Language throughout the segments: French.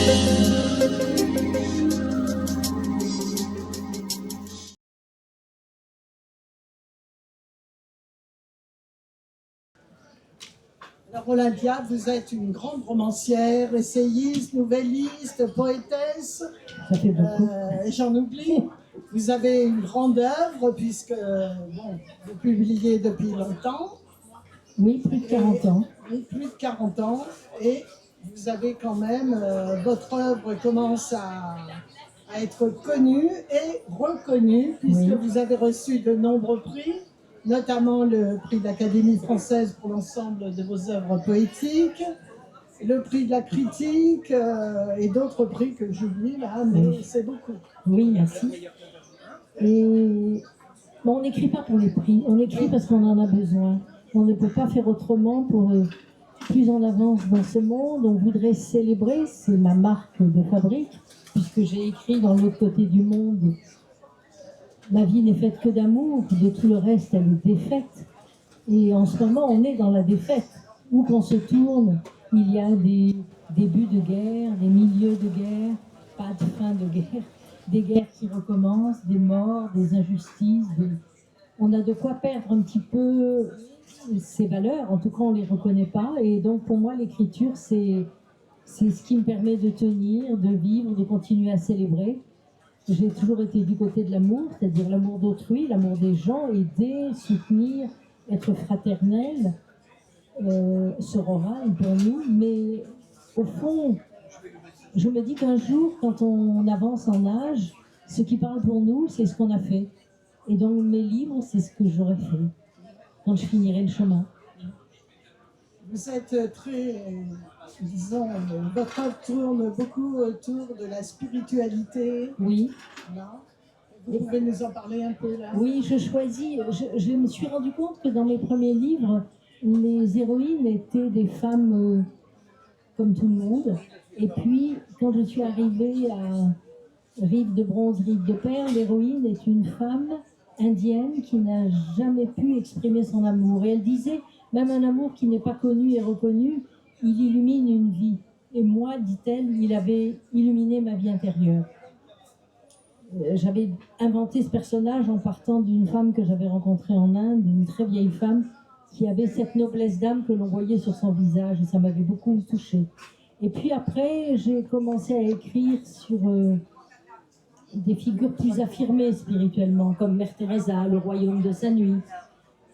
Alors Olympia, vous êtes une grande romancière, essayiste, nouvelliste, poétesse, j'en oublie. Vous avez une grande œuvre puisque vous publiez depuis longtemps. Oui, plus de 40 ans. Oui, plus de 40 ans. Et vous avez quand même, votre œuvre commence à être connue et reconnue puisque vous avez reçu de nombreux prix, notamment le prix de l'Académie française pour l'ensemble de vos œuvres poétiques, le prix de la critique et d'autres prix que j'oublie là, mais c'est beaucoup. Oui, merci. Et bon, on n'écrit pas pour les prix, on écrit parce qu'on en a besoin. On ne peut pas faire autrement pour plus on avance dans ce monde. On voudrait célébrer, c'est ma marque de fabrique, puisque j'ai écrit dans l'autre côté du monde. Ma vie n'est faite que d'amour, de tout le reste, elle est défaite. Et en ce moment, on est dans la défaite. Où qu'on se tourne, il y a des débuts de guerre, des milieux de guerre, pas de fin de guerre, des guerres qui recommencent, des morts, des injustices. On a de quoi perdre un petit peu ces valeurs, en tout cas on ne les reconnaît pas. Et donc pour moi, l'écriture, c'est ce qui me permet de tenir, de vivre, de continuer à célébrer. J'ai toujours été du côté de l'amour, c'est-à-dire l'amour d'autrui, l'amour des gens, aider, soutenir, être fraternel, sororal pour nous. Mais au fond, je me dis qu'un jour, quand on avance en âge, ce qui parle pour nous, c'est ce qu'on a fait. Et donc mes livres, c'est ce que j'aurais fait quand je finirai le chemin. Vous êtes très, disons, votre œuvre tourne beaucoup autour de la spiritualité. Oui. Là. Vous pouvez nous en parler un peu là? Oui, je me suis rendu compte que dans mes premiers livres, les héroïnes étaient des femmes comme tout le monde. Et puis, quand je suis arrivée à Rive de bronze, Rive de perle, l'héroïne est une femme indienne qui n'a jamais pu exprimer son amour. Et elle disait, même un amour qui n'est pas connu et reconnu, il illumine une vie. Et moi, dit-elle, il avait illuminé ma vie intérieure. J'avais inventé ce personnage en partant d'une femme que j'avais rencontrée en Inde, une très vieille femme qui avait cette noblesse d'âme que l'on voyait sur son visage, et ça m'avait beaucoup touchée. Et puis après, j'ai commencé à écrire sur des figures plus affirmées spirituellement, comme Mère Teresa, le royaume de sa nuit.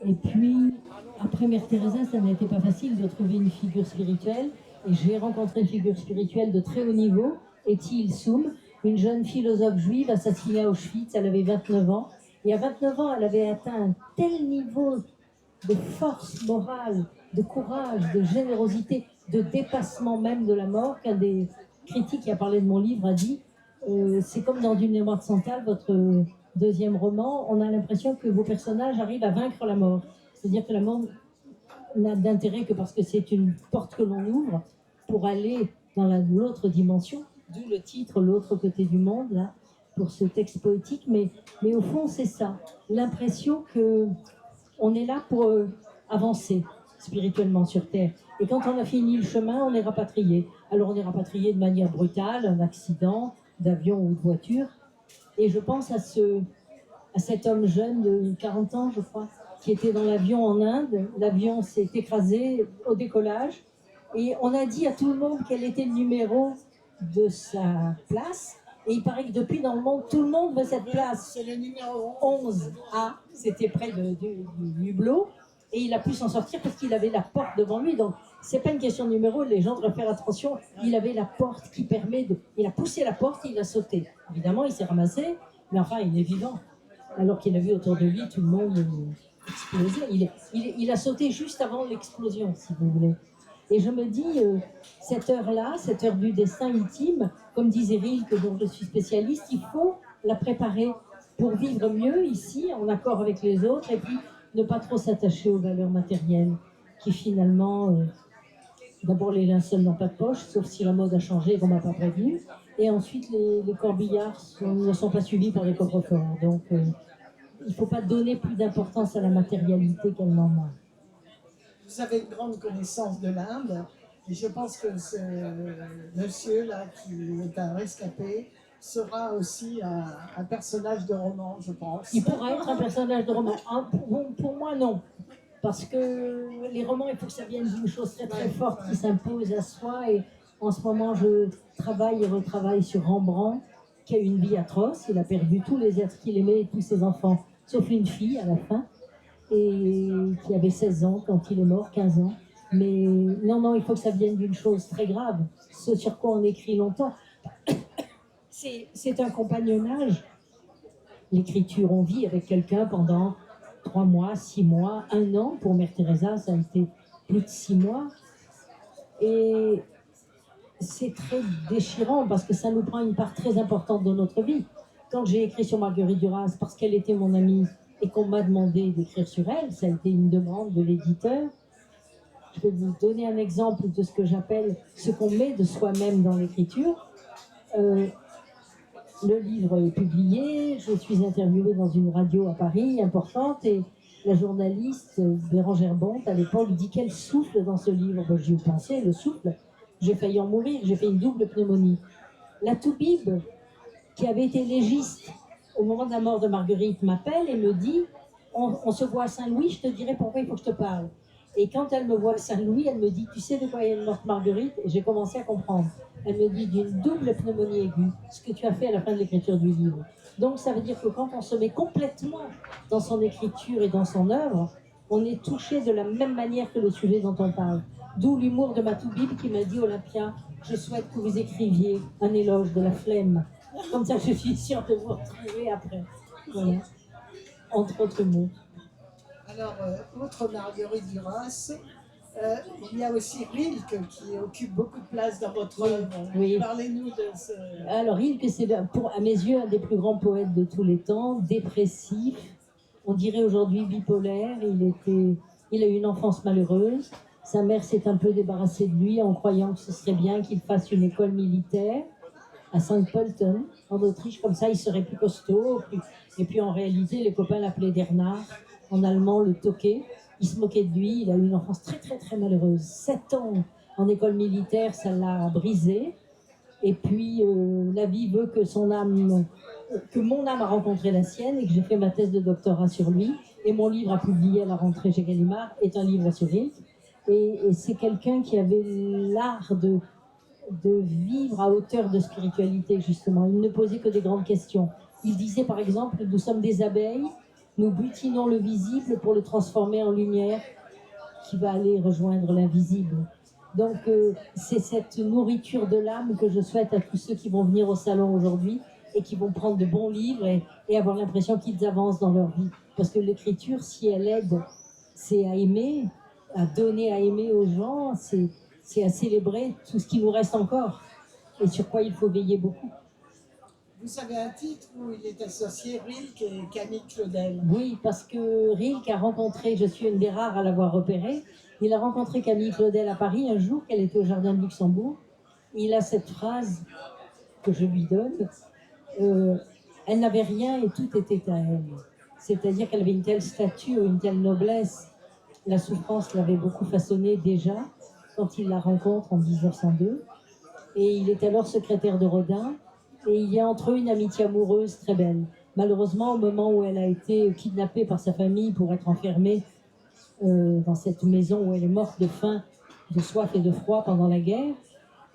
Et puis, après Mère Teresa, ça n'était pas facile de trouver une figure spirituelle, et j'ai rencontré une figure spirituelle de très haut niveau, Etty Hillesum, une jeune philosophe juive assassinée à Auschwitz. Elle avait 29 ans, et à 29 ans, elle avait atteint un tel niveau de force morale, de courage, de générosité, de dépassement même de la mort, qu'un des critiques qui a parlé de mon livre a dit c'est comme dans D'une mémoire de Santal, votre deuxième roman, on a l'impression que vos personnages arrivent à vaincre la mort. C'est-à-dire que la mort n'a d'intérêt que parce que c'est une porte que l'on ouvre pour aller dans l'autre dimension, d'où le titre L'autre côté du monde, là, pour ce texte poétique. Mais au fond, c'est ça, l'impression que on est là pour avancer spirituellement sur Terre. Et quand on a fini le chemin, on est rapatrié. Alors on est rapatrié de manière brutale, un accident d'avion ou de voiture. Et je pense à cet homme jeune de 40 ans, je crois, qui était dans l'avion en Inde. L'avion s'est écrasé au décollage. Et on a dit à tout le monde quel était le numéro de sa place. Et il paraît que depuis, dans le monde, tout le monde veut cette place. C'est le numéro 11A, c'était près du hublot. Et il a pu s'en sortir parce qu'il avait la porte devant lui. Donc, c'est pas une question de numéro, les gens devraient faire attention. Il avait la porte qui permet de... Il a poussé la porte et il a sauté. Évidemment, il s'est ramassé, mais enfin, il est vivant. Alors qu'il a vu autour de lui tout le monde exploser. Il a sauté juste avant l'explosion, si vous voulez. Et je me dis, cette heure-là, cette heure du destin ultime, comme disait Rilke, dont je suis spécialiste, il faut la préparer pour vivre mieux ici, en accord avec les autres, et puis ne pas trop s'attacher aux valeurs matérielles, qui finalement, d'abord les linceuls n'ont pas de poche, sauf si la mode a changé et qu'on ne m'a pas prévenu, et ensuite les corbillards ne sont pas suivis par les coffres-forts. Donc il ne faut pas donner plus d'importance à la matérialité qu'elle n'en a. Vous avez une grande connaissance de l'Inde. Et je pense que ce monsieur-là, qui est un rescapé, sera aussi un personnage de roman, je pense. Il pourra être un personnage de roman. Pour moi, non. Parce que les romans, il faut que ça vienne d'une chose très très forte qui s'impose à soi. Et en ce moment, je travaille et retravaille sur Rembrandt, qui a eu une vie atroce. Il a perdu tous les êtres qu'il aimait et tous ses enfants, sauf une fille à la fin, et qui avait 16 ans quand il est mort, 15 ans. Mais non, non, il faut que ça vienne d'une chose très grave, ce sur quoi on écrit longtemps. C'est un compagnonnage. L'écriture, on vit avec quelqu'un pendant 3 mois, 6 mois, 1 an. Pour Mère Teresa, ça a été plus de 6 mois. Et c'est très déchirant parce que ça nous prend une part très importante de notre vie. Quand j'ai écrit sur Marguerite Duras, parce qu'elle était mon amie et qu'on m'a demandé d'écrire sur elle, ça a été une demande de l'éditeur. Je vais vous donner un exemple de ce que j'appelle ce qu'on met de soi-même dans l'écriture. Le livre est publié, je suis interviewée dans une radio à Paris importante et la journaliste Bérangère Bonte à l'époque dit quel souffle dans ce livre. Ben, j'y ai pensé, le souffle, j'ai failli en mourir, j'ai fait une double pneumonie. La Toubib, qui avait été légiste au moment de la mort de Marguerite, m'appelle et me dit on se voit à Saint-Louis, je te dirai pourquoi il faut que je te parle. Et quand elle me voit à Saint-Louis, elle me dit tu sais de quoi est morte Marguerite? Et j'ai commencé à comprendre. Elle me dit d'une double pneumonie aiguë, ce que tu as fait à la fin de l'écriture du livre. Donc ça veut dire que quand on se met complètement dans son écriture et dans son œuvre, on est touché de la même manière que le sujet dont on parle. D'où l'humour de ma Toubib qui m'a dit Olympia, je souhaite que vous écriviez un éloge de la flemme. Comme ça je suis sûre de vous retrouver après. Voilà. Entre autres mots. Alors, outre Marguerite Duras, il y a aussi Rilke qui occupe beaucoup de place dans votre œuvre. Oui. Parlez-nous de ce... Alors Rilke, c'est à mes yeux un des plus grands poètes de tous les temps, dépressif, on dirait aujourd'hui bipolaire. Il a eu une enfance malheureuse. Sa mère s'est un peu débarrassée de lui en croyant que ce serait bien qu'il fasse une école militaire à Saint-Pölten, en Autriche, comme ça il serait plus costaud. Et puis en réalité, les copains l'appelaient Bernard, en allemand le Toqué. Ils se moquaient de lui, il a eu une enfance très très très malheureuse. 7 ans en école militaire, ça l'a brisé. Et puis la vie veut que mon âme a rencontré la sienne et que j'ai fait ma thèse de doctorat sur lui. Et mon livre à publier à la rentrée chez Gallimard est un livre sur Rilke. Et c'est quelqu'un qui avait l'art de vivre à hauteur de spiritualité, justement. Il ne posait que des grandes questions. Il disait, par exemple, nous sommes des abeilles, nous butinons le visible pour le transformer en lumière qui va aller rejoindre l'invisible. Donc, c'est cette nourriture de l'âme que je souhaite à tous ceux qui vont venir au salon aujourd'hui et qui vont prendre de bons livres et avoir l'impression qu'ils avancent dans leur vie. Parce que l'écriture, si elle aide, c'est à aimer, à donner à aimer aux gens, c'est à célébrer tout ce qui nous reste encore et sur quoi il faut veiller beaucoup. Vous avez un titre où il est associé Rilke et Camille Claudel. Oui, parce que Rilke a rencontré, je suis une des rares à l'avoir repéré, il a rencontré Camille Claudel à Paris un jour qu'elle était au Jardin de Luxembourg. Il a cette phrase que je lui donne, elle n'avait rien et tout était à elle. C'est-à-dire qu'elle avait une telle stature, une telle noblesse. La souffrance l'avait beaucoup façonnée déjà quand il la rencontre en 1902. Et il est alors secrétaire de Rodin. Et il y a entre eux une amitié amoureuse très belle. Malheureusement, au moment où elle a été kidnappée par sa famille pour être enfermée dans cette maison où elle est morte de faim, de soif et de froid pendant la guerre,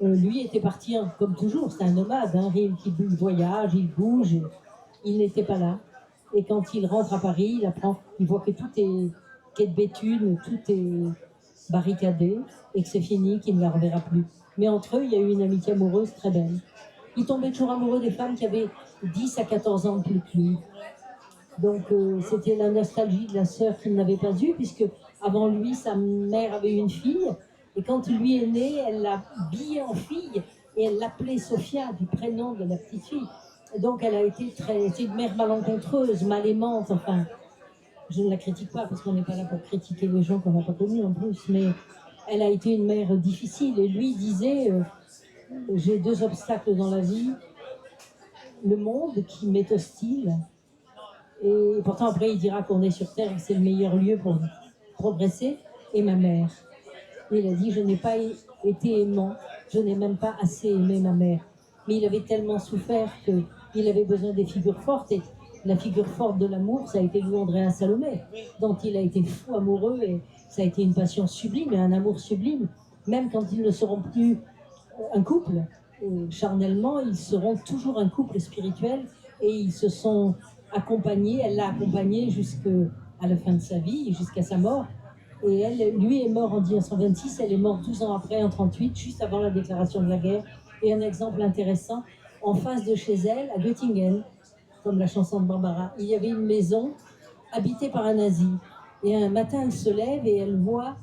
lui était parti comme toujours. C'est un nomade, hein, qui voyage, il bouge. Il n'était pas là. Et quand il rentre à Paris, il voit que tout est quai de béthune, tout est barricadé et que c'est fini, qu'il ne la reverra plus. Mais entre eux, il y a eu une amitié amoureuse très belle. Il tombait toujours amoureux des femmes qui avaient 10 à 14 ans de plus que lui. Donc c'était la nostalgie de la sœur qu'il n'avait pas eue, puisque avant lui, sa mère avait une fille, et quand lui est né, elle l'a habillée en fille, et elle l'appelait Sophia, du prénom de la petite fille. Et donc elle a été c'est une mère malencontreuse, mal aimante, enfin. Je ne la critique pas, parce qu'on n'est pas là pour critiquer les gens qu'on n'a pas connus en plus, mais elle a été une mère difficile, et lui disait... j'ai 2 obstacles dans la vie, le monde qui m'est hostile, et pourtant après il dira qu'on est sur Terre et que c'est le meilleur lieu pour progresser, et ma mère. Il a dit, je n'ai pas été aimant, je n'ai même pas assez aimé ma mère. Mais il avait tellement souffert qu'il avait besoin des figures fortes. Et la figure forte de l'amour, ça a été Louis Andréa Salomé, dont il a été fou amoureux. Et ça a été une passion sublime et un amour sublime. Même quand ils ne seront plus un couple, charnellement, ils seront toujours un couple spirituel. Et ils se sont accompagnés, elle l'a accompagné jusqu'à la fin de sa vie, jusqu'à sa mort. Et elle, lui est mort en 1926, elle est morte 12 ans après, en 1938, juste avant la déclaration de la guerre. Et un exemple intéressant, en face de chez elle, à Göttingen, comme la chanson de Barbara, il y avait une maison habitée par un nazi. Et un matin, elle se lève et elle voit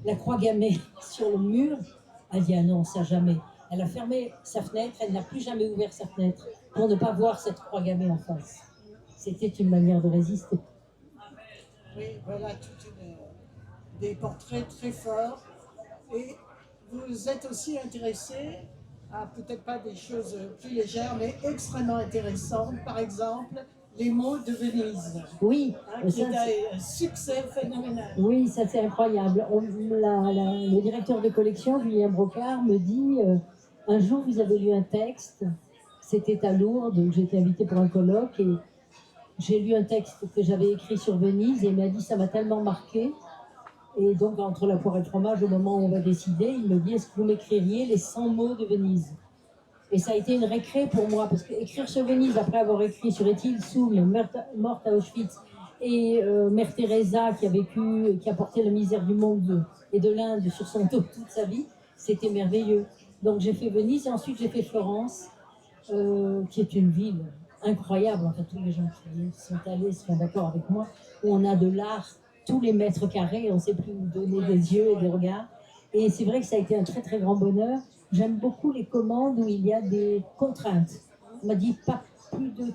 la croix gammée sur le mur. Elle dit, ah non, ça jamais. Elle a fermé sa fenêtre, elle n'a plus jamais ouvert sa fenêtre pour ne pas voir cette croix gammée en face. C'était une manière de résister. Oui, voilà des portraits très forts. Et vous êtes aussi intéressé à peut-être pas des choses plus légères, mais extrêmement intéressantes. Par exemple, les mots de Venise. Oui, qui est un succès phénoménal. Oui, ça c'est incroyable. Le directeur de collection, Julien Brocard, me dit un jour vous avez lu un texte, c'était à Lourdes, où j'étais invitée pour un colloque, et j'ai lu un texte que j'avais écrit sur Venise, et il m'a dit ça m'a tellement marqué. Et donc, entre la poire et le fromage, au moment où on va décider, il me dit est-ce que vous m'écririez les 100 mots de Venise? Et ça a été une récré pour moi, parce qu'écrire sur Venise, après avoir écrit sur Étienne Soule, morte à Auschwitz, et Mère Teresa qui a vécu, qui a porté la misère du monde et de l'Inde sur son dos toute sa vie, c'était merveilleux. Donc j'ai fait Venise et ensuite j'ai fait Florence, qui est une ville incroyable. Enfin, tous les gens qui sont allés seront d'accord avec moi, où on a de l'art tous les mètres carrés, on ne sait plus où donner des yeux et des regards. Et c'est vrai que ça a été un très très grand bonheur. J'aime beaucoup les commandes où il y a des contraintes. On m'a dit pas plus de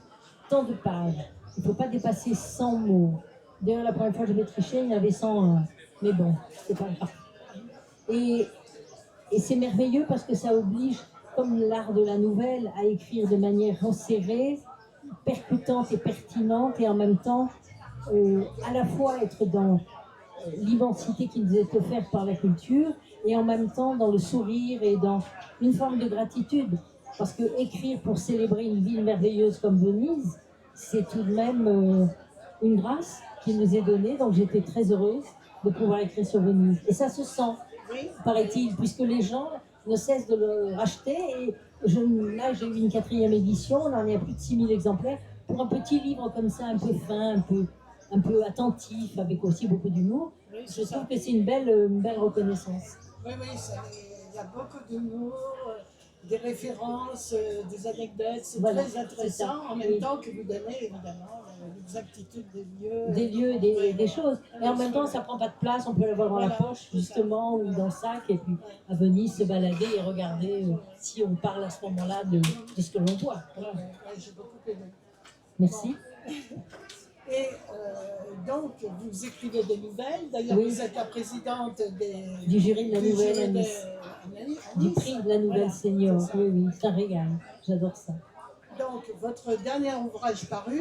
tant de pages. Il ne faut pas dépasser 100 mots. D'ailleurs, la première fois que j'avais triché, il y en avait 101. Mais bon, c'est pas grave. Et c'est merveilleux parce que ça oblige, comme l'art de la nouvelle, à écrire de manière resserrée, percutante et pertinente, et en même temps, à la fois être dans l'immensité qui nous est offerte par la culture, et en même temps dans le sourire et dans une forme de gratitude. Parce que écrire pour célébrer une ville merveilleuse comme Venise, c'est tout de même une grâce qui nous est donnée. Donc j'étais très heureuse de pouvoir écrire sur Venise. Et ça se sent, paraît-il, puisque les gens ne cessent de le racheter. Et là, j'ai eu une 4e édition, on en est à plus de 6000 exemplaires. Pour un petit livre comme ça, un peu fin, un peu attentif, avec aussi beaucoup d'humour, je trouve que c'est une belle reconnaissance. Oui, il y a beaucoup d'humour, des références, des anecdotes, c'est très intéressant, en même temps que vous donnez évidemment l'exactitude des lieux. Des lieux et des choses. Et en même temps, ça ne prend pas de place, on peut l'avoir dans la poche, justement, ou dans le sac, et puis à Venise, se balader et regarder si on parle à ce moment-là de ce que l'on voit. Voilà. J'ai beaucoup aimé. Merci. Et donc, vous écrivez des nouvelles. D'ailleurs, vous êtes la présidente du jury de la nouvelle à Nice. Du prix de la nouvelle senior. Oui, c'est un régal. J'adore ça. Donc, votre dernier ouvrage paru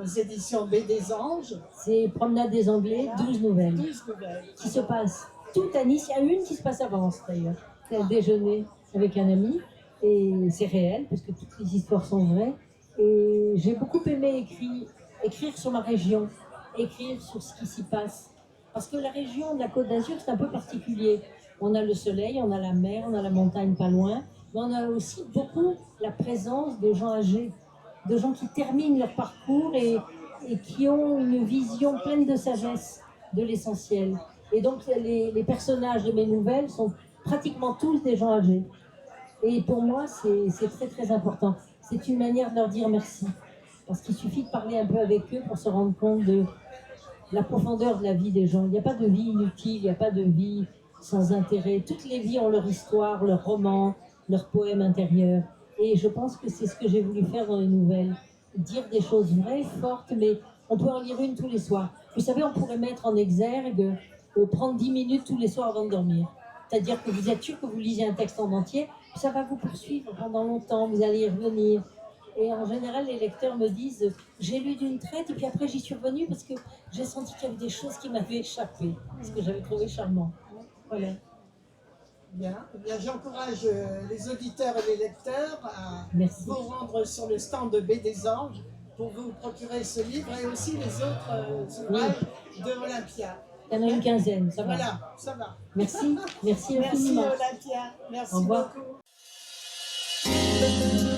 aux éditions B des Anges. C'est Promenade des Anglais, 12 nouvelles. 12 nouvelles. Qui se passent toutes à Nice. Il y a une qui se passe à Vence, d'ailleurs. C'est un déjeuner avec un ami. Et c'est réel, parce que toutes les histoires sont vraies. Et j'ai beaucoup aimé écrire sur ma région, écrire sur ce qui s'y passe. Parce que la région de la Côte d'Azur, c'est un peu particulier. On a le soleil, on a la mer, on a la montagne pas loin, mais on a aussi beaucoup la présence de gens âgés, de gens qui terminent leur parcours et qui ont une vision pleine de sagesse de l'essentiel. Et donc les personnages de mes nouvelles sont pratiquement tous des gens âgés. Et pour moi, c'est très très important. C'est une manière de leur dire merci. Parce qu'il suffit de parler un peu avec eux pour se rendre compte de la profondeur de la vie des gens. Il n'y a pas de vie inutile, il n'y a pas de vie sans intérêt. Toutes les vies ont leur histoire, leur roman, leur poème intérieur. Et je pense que c'est ce que j'ai voulu faire dans les nouvelles. Dire des choses vraies, fortes, mais on peut en lire une tous les soirs. Vous savez, on pourrait mettre en exergue, prendre 10 minutes tous les soirs avant de dormir. C'est-à-dire que vous êtes sûr que vous lisez un texte en entier, puis ça va vous poursuivre pendant longtemps, vous allez y revenir. Et en général, les lecteurs me disent « j'ai lu d'une traite et puis après j'y suis revenue parce que j'ai senti qu'il y avait des choses qui m'avaient échappé, ce que j'avais trouvé charmant. » Voilà. Bien. Eh bien, j'encourage les auditeurs et les lecteurs à Merci. vous rendre sur le stand de Baie des Anges pour vous procurer ce livre et aussi les autres ouvrages de Olympia. Il y en a une quinzaine, ça va. Voilà, ça va. Merci, merci Merci infiniment. Olympia. Merci Au revoir. beaucoup.